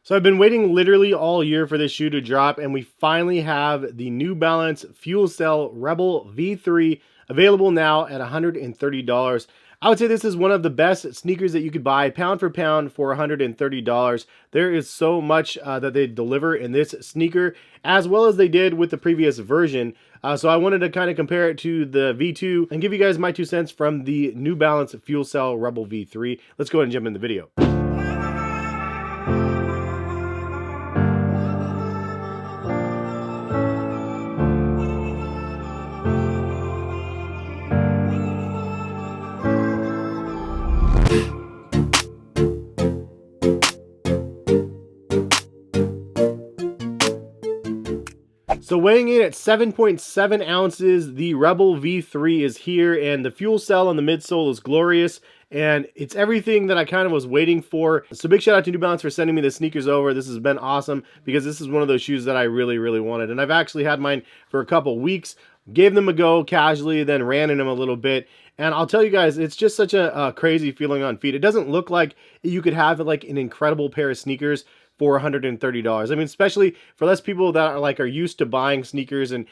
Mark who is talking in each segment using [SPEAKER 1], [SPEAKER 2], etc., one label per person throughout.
[SPEAKER 1] So I've been waiting literally all year for this shoe to drop, and we finally have the New Balance FuelCell Rebel V3 available now at $130. I would say this is one of the best sneakers that you could buy pound for pound for $130. There is so much that they deliver in this sneaker, as well as they did with the previous version. So I wanted to kind of compare it to the V2 and give you guys my 2 cents from the New Balance FuelCell Rebel V3. Let's go ahead and jump in the video. So weighing in at 7.7 ounces, the Rebel V3 is here, and the fuel cell on the midsole is glorious, and it's everything that I kind of was waiting for. So big shout out to New Balance for sending me the sneakers over. This has been awesome because this is one of those shoes that I really wanted, and I've actually had mine for a couple weeks. Gave them a go casually, then ran in them a little bit, and I'll tell you guys, it's just such a crazy feeling on feet. It doesn't look like you could have like an incredible pair of sneakers for $130. I mean, especially for less people that are used to buying sneakers and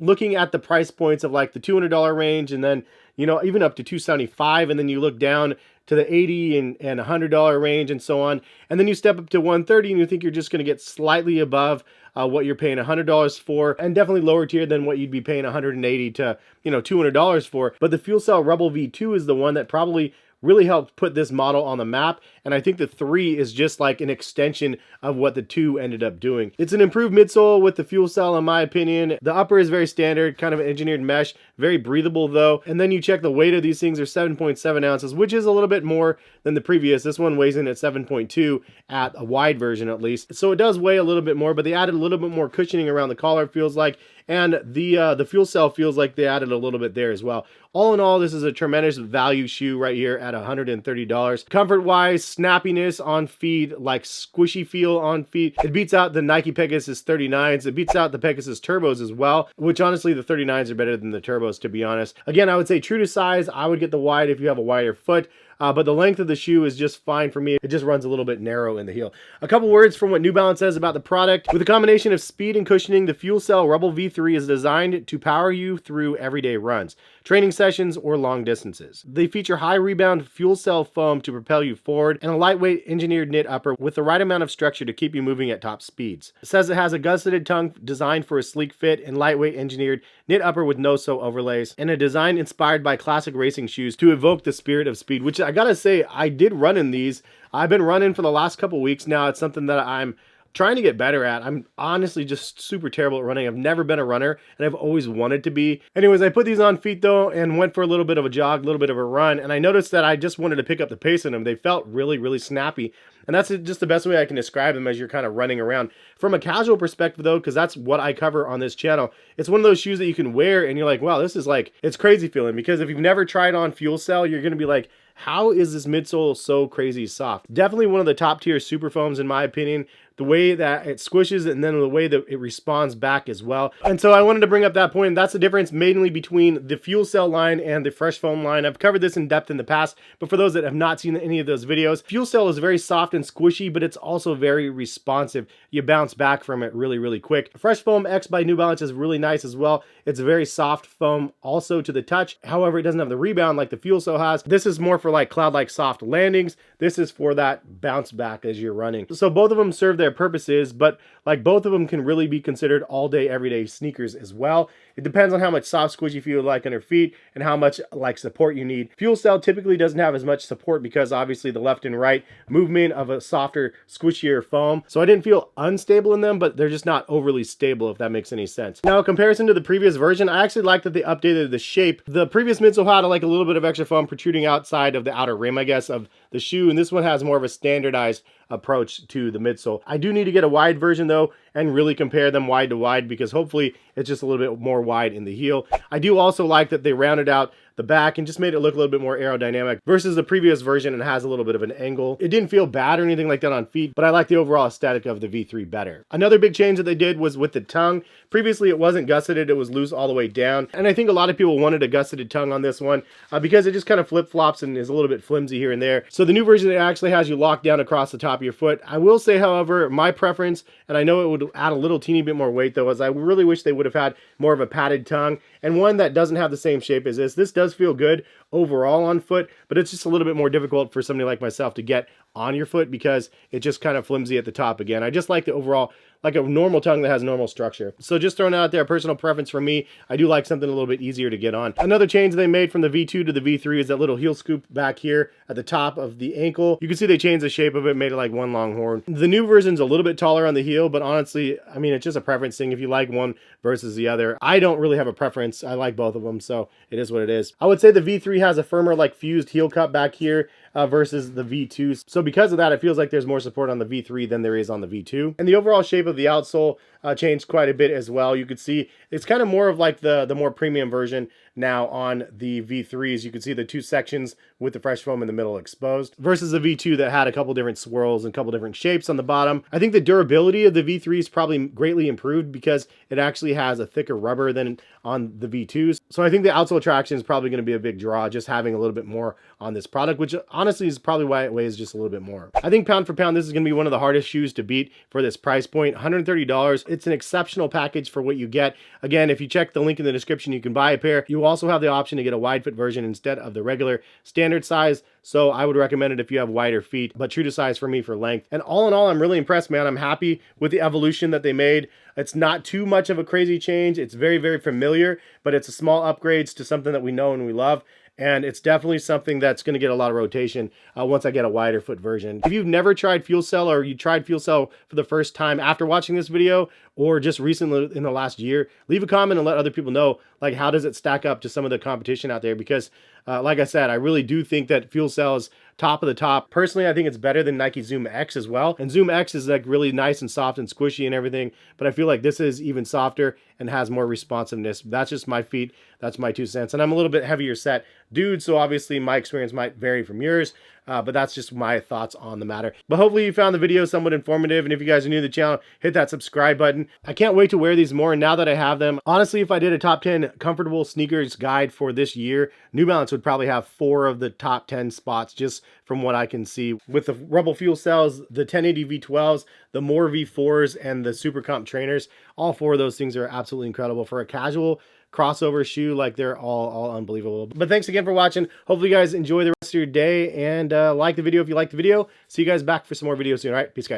[SPEAKER 1] looking at the price points of like the $200 range, and then, you know, even up to $275, and then you look down to the $80 and $100 range and so on, and then you step up to $130 and you think you're just going to get slightly above what you're paying $100 for, and definitely lower tier than what you'd be paying $180 to, you know, $200 for. But the FuelCell Rebel V2 is the one that probably really helped put this model on the map, and I think the 3 is just like an extension of what the 2 ended up doing. It's an improved midsole with the fuel cell, in my opinion. The upper is very standard, kind of engineered mesh, very breathable though. And then you check the weight of these things are 7.7 ounces, which is a little bit more than the previous. This one weighs in at 7.2 at a wide version at least. So it does weigh a little bit more, but they added a little bit more cushioning around the collar, it feels like. And the fuel cell feels like they added a little bit there as well. All in all, this is a tremendous value shoe right here at $130. Comfort-wise, snappiness on feet, like squishy feel on feet. It beats out the Nike Pegasus 39s. It beats out the Pegasus Turbos as well, which honestly the 39s are better than the Turbos, to be honest. Again, I would say true to size, I would get the wide if you have a wider foot. But the length of the shoe is just fine for me. It just runs a little bit narrow in the heel. A couple words from what New Balance says about the product. With a combination of speed and cushioning, the FuelCell Rebel V3 is designed to power you through everyday runs, training sessions, or long distances. They feature high-rebound fuel cell foam to propel you forward, and a lightweight engineered knit upper with the right amount of structure to keep you moving at top speeds. It says it has a gusseted tongue designed for a sleek fit and lightweight engineered knit upper with no-sew overlays, and a design inspired by classic racing shoes to evoke the spirit of speed, which I gotta say, I did run in these. I've been running for the last couple weeks now. It's something that I'm trying to get better at. I'm honestly just super terrible at running. I've never been a runner, and I've always wanted to be. Anyways, I put these on feet though and went for a little bit of a jog, a little bit of a run, and I noticed that I just wanted to pick up the pace in them. They felt really snappy, and that's just the best way I can describe them as you're kind of running around. From a casual perspective though, because that's what I cover on this channel, it's one of those shoes that you can wear and you're like, wow, this is like, it's crazy feeling, because if you've never tried on fuel cell, you're going to be like, how is this midsole so crazy soft? Definitely one of the top tier super foams in my opinion. The way that it squishes and then the way that it responds back as well. And so I wanted to bring up that point. That's the difference mainly between the fuel cell line and the fresh foam line. I've covered this in depth in the past, but for those that have not seen any of those videos, fuel cell is very soft and squishy, but it's also very responsive. You bounce back from it really quick. Fresh Foam X by New Balance is really nice as well. It's a very soft foam also to the touch. However, it doesn't have the rebound like the fuel cell has. This is more for like cloud-like soft landings. This is for that bounce back as you're running. So both of them serve their purposes, but like both of them can really be considered all day everyday sneakers as well. It depends on how much soft squishy feel like on your feet and how much like support you need. Fuel cell typically doesn't have as much support because obviously the left and right movement of a softer squishier foam, so I didn't feel unstable in them, but they're just not overly stable, if that makes any sense. Now in comparison to the previous version, I actually like that they updated the shape. The previous midsole had like a little bit of extra foam protruding outside of the outer rim, I guess, of the shoe, and this one has more of a standardized approach to the midsole. I do need to get a wide version though and really compare them wide to wide, because hopefully it's just a little bit more wide in the heel. I do also like that they rounded out the back and just made it look a little bit more aerodynamic versus the previous version, and has a little bit of an angle. It didn't feel bad or anything like that on feet, but I like the overall aesthetic of the V3 better. Another big change that they did was with the tongue. Previously it wasn't gusseted, it was loose all the way down, and I think a lot of people wanted a gusseted tongue on this one because it just kind of flip-flops and is a little bit flimsy here and there. So the new version, it actually has you locked down across the top top of your foot. I will say, however, my preference, and I know it would add a little teeny bit more weight though, is I really wish they would have had more of a padded tongue and one that doesn't have the same shape as this. This does feel good overall on foot, but it's just a little bit more difficult for somebody like myself to get on your foot because it's just kind of flimsy at the top again. I just like the overall, like a normal tongue that has normal structure. So just throwing it out there, personal preference for me, I do like something a little bit easier to get on. Another change they made from the V2 to the V3 is that little heel scoop back here at the top of the ankle. You can see they changed the shape of it, made it like one long horn. The new version's a little bit taller on the heel, but honestly, I mean, it's just a preference thing if you like one versus the other. I don't really have a preference. I like both of them, so it is what it is. I would say the V3 has a firmer, like fused heel cup back here versus the V2. So because of that, it feels like there's more support on the V3 than there is on the V2. And the overall shape of the outsole changed quite a bit as well. You could see it's kind of more of like the more premium version now on the V3s. You can see the two sections with the fresh foam in the middle exposed versus the V2 that had a couple different swirls and a couple different shapes on the bottom. I think the durability of the V3 is probably greatly improved because it actually has a thicker rubber than on the V2s. So I think the outsole traction is probably going to be a big draw, just having a little bit more on this product, which honestly is probably why it weighs just a little bit more. I think pound for pound, this is going to be one of the hardest shoes to beat for this price point, $130. It's an exceptional package for what you get. Again, if you check the link in the description, you can buy a pair. You also have the option to get a wide foot version instead of the regular standard size. So I would recommend it if you have wider feet, but true to size for me for length. And all in all, I'm really impressed, man. I'm happy with the evolution that they made. It's not too much of a crazy change. It's very, very familiar, but it's a small upgrades to something that we know and we love. And it's definitely something that's going to get a lot of rotation once I get a wider foot version. If you've never tried FuelCell or you tried FuelCell for the first time after watching this video or just recently in the last year, leave a comment and let other people know, like, how does it stack up to some of the competition out there? Because like I said, I really do think that FuelCell is top of the top. Personally, I think it's better than Nike Zoom X as well. And Zoom X is like really nice and soft and squishy and everything, but I feel like this is even softer and has more responsiveness. That's just my feet. That's my 2 cents. And I'm a little bit heavier set dude, so obviously my experience might vary from yours, but that's just my thoughts on the matter. But hopefully you found the video somewhat informative, and if you guys are new to the channel, hit that subscribe button. I can't wait to wear these more now that I have them. Honestly, if I did a top 10 comfortable sneakers guide for this year, New Balance would probably have 4 of the top 10 spots just from what I can see. With the Rebel FuelCells, the 1080 V12s, the More V4s, and the Super Comp trainers, all 4 of those things are absolutely incredible. For a casual crossover shoe, like, they're all unbelievable. But thanks again for watching. Hopefully you guys enjoy the rest of your day, and like the video if you like the video. See you guys back for some more videos soon. All right, peace, guys.